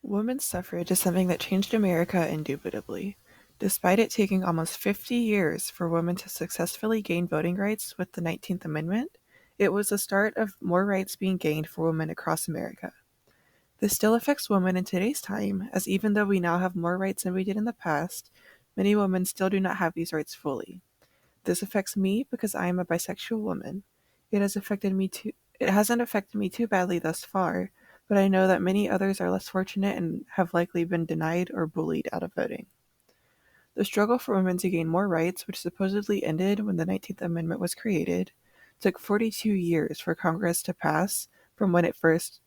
Women's suffrage is something that changed America indubitably. Despite it taking almost 50 years for women to successfully gain voting rights with the 19th Amendment, it was the start of more rights being gained for women across America. This still affects women in today's time, as even though we now have more rights than we did in the past, many women still do not have these rights fully. This affects me because I am a bisexual woman. It has affected me too. It hasn't affected me too badly thus far, but I know that many others are less fortunate and have likely been denied or bullied out of voting. The struggle for women to gain more rights, which supposedly ended when the 19th Amendment was created, took 42 years for Congress to pass from when it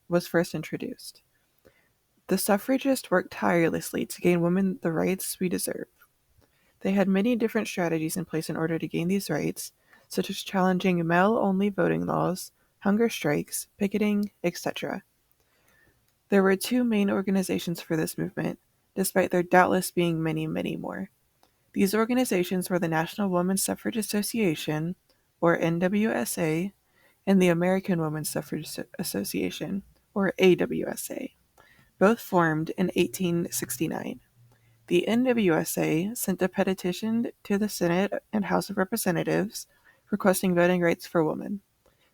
was first introduced. The suffragists worked tirelessly to gain women the rights we deserve. They had many different strategies in place in order to gain these rights, such as challenging male-only voting laws, hunger strikes, picketing, etc. There were two main organizations for this movement, despite there doubtless being many, many more. These organizations were the National Women's Suffrage Association, or NWSA, and the American Women's Suffrage Association, or AWSA, both formed in 1869. The NWSA sent a petition to the Senate and House of Representatives requesting voting rights for women.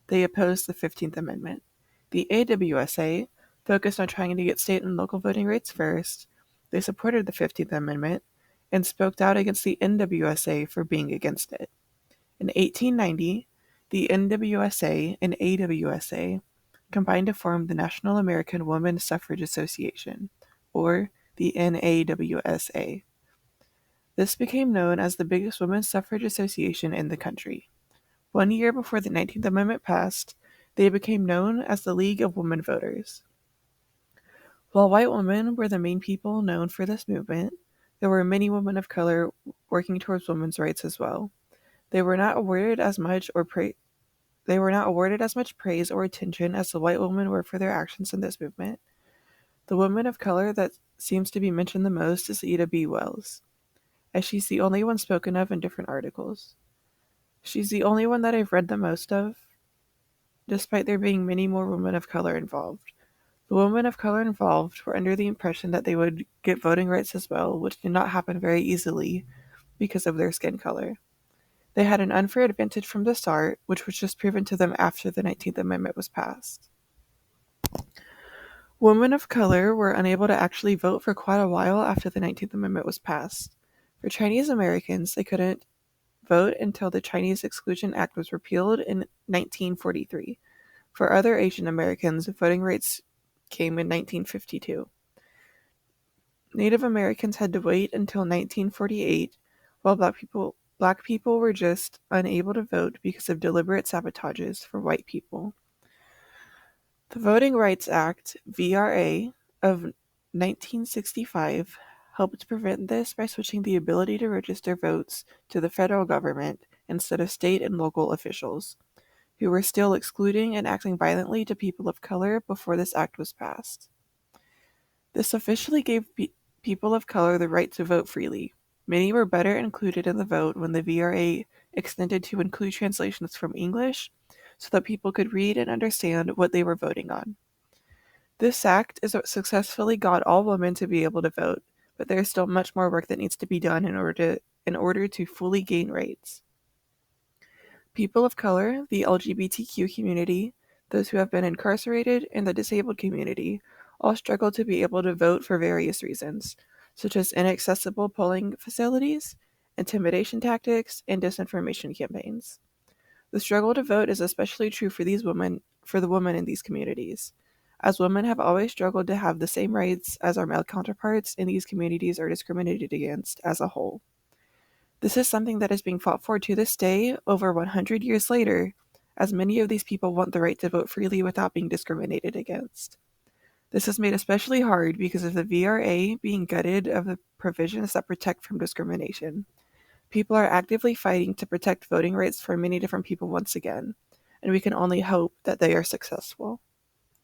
They opposed the 15th Amendment. The AWSA focused on trying to get state and local voting rights first. They supported the 15th Amendment and spoke out against the NWSA for being against it. In 1890, the NWSA and AWSA combined to form the National American Women's Suffrage Association, or the NAWSA. This became known as the biggest women's suffrage association in the country. 1 year before the 19th Amendment passed, they became known as the League of Women Voters. While white women were the main people known for this movement, there were many women of color working towards women's rights as well. They were not awarded as much praise or attention as the white women were for their actions in this movement. The woman of color that seems to be mentioned the most is Ida B. Wells, as she's the only one spoken of in different articles. She's the only one that I've read the most of, despite there being many more women of color involved. The women of color involved were under the impression that they would get voting rights as well, which did not happen very easily because of their skin color. They had an unfair advantage from the start, which was just proven to them after the 19th Amendment was passed. Women of color were unable to actually vote for quite a while after the 19th Amendment was passed. For Chinese Americans, they couldn't vote until the Chinese Exclusion Act was repealed in 1943. For other Asian Americans, voting rights came in 1952. Native Americans had to wait until 1948, while black people were just unable to vote because of deliberate sabotages for white people. The Voting Rights Act, VRA, of 1965 helped prevent this by switching the ability to register votes to the federal government instead of state and local officials, who were still excluding and acting violently to people of color before this act was passed. This officially gave people of color the right to vote freely. Many were better included in the vote when the VRA extended to include translations from English so that people could read and understand what they were voting on. This act is what successfully got all women to be able to vote, but there is still much more work that needs to be done in order to fully gain rights. People of color, the LGBTQ community, those who have been incarcerated, and the disabled community all struggle to be able to vote for various reasons, such as inaccessible polling facilities, intimidation tactics, and disinformation campaigns. The struggle to vote is especially true for the women in these communities, as women have always struggled to have the same rights as our male counterparts, and these communities are discriminated against as a whole. This is something that is being fought for to this day, over 100 years later, as many of these people want the right to vote freely without being discriminated against. This is made especially hard because of the VRA being gutted of the provisions that protect from discrimination. People are actively fighting to protect voting rights for many different people once again, and we can only hope that they are successful.